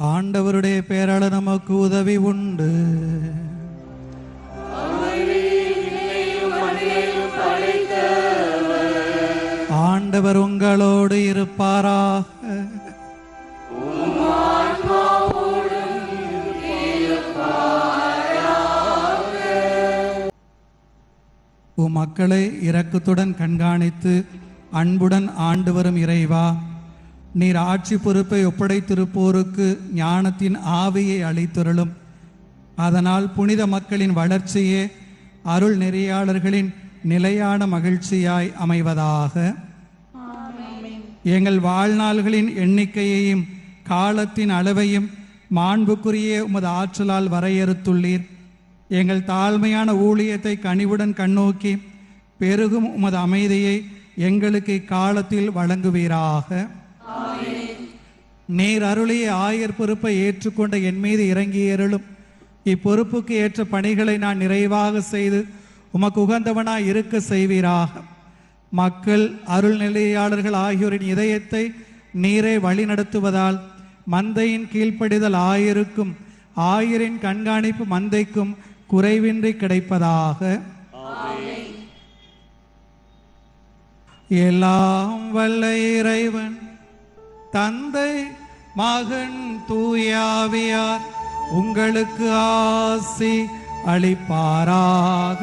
ஆண்டவருடைய பெயரால நமக்கு உதவி உண்டு. ஆண்டவர் உங்களோடு இருப்பாராக. மக்களை இரக்கத்துடன் கண்காணித்து அன்புடன் ஆண்டு வரும் இறைவா, நீர் ஆட்சி பொறுப்பை ஒப்படைத்திருப்போருக்கு ஞானத்தின் ஆவியை அளித்தருளும். அதனால் புனித மக்களின் வளர்ச்சியே அருள் நெறியாளர்களின் நிலையான மகிழ்ச்சியாய் அமைவதாக. எங்கள் வாழ்நாள்களின் எண்ணிக்கையையும் காலத்தின் அளவையும் மாண்புக்குரிய உமது ஆற்றலால் வரையறுத்துள்ளீர். எங்கள் தாழ்மையான ஊழியத்தை கனிவுடன் கண்ணோக்கி பெருகும் உமது அமைதியை எங்களுக்கு இக்காலத்தில் வழங்குவீராக. நீர் அருளிய ஆயர் பொறுப்பை ஏற்றுக்கொண்ட என் மீது இறங்கியருளும். இப்பொறுப்புக்கு ஏற்ற பணிகளை நான் நிறைவாக செய்து உமக்கு உகந்தவனாய் இருக்க செய்வீராக. மக்கள் அருள் நிலையாளர்கள் ஆகியோரின் இதயத்தை நீரே வழிநடத்துவதால் மந்தையின் கீழ்ப்படிதல் ஆயருக்கும் ஆயரின் கண்காணிப்பு மந்தைக்கும் குறைவின்றி கிடைப்பதாக. எல்லாம் வல்ல இறைவன் தந்தை மகன் தூயாவியார் உங்களுக்கு ஆசி அளிப்பாராக.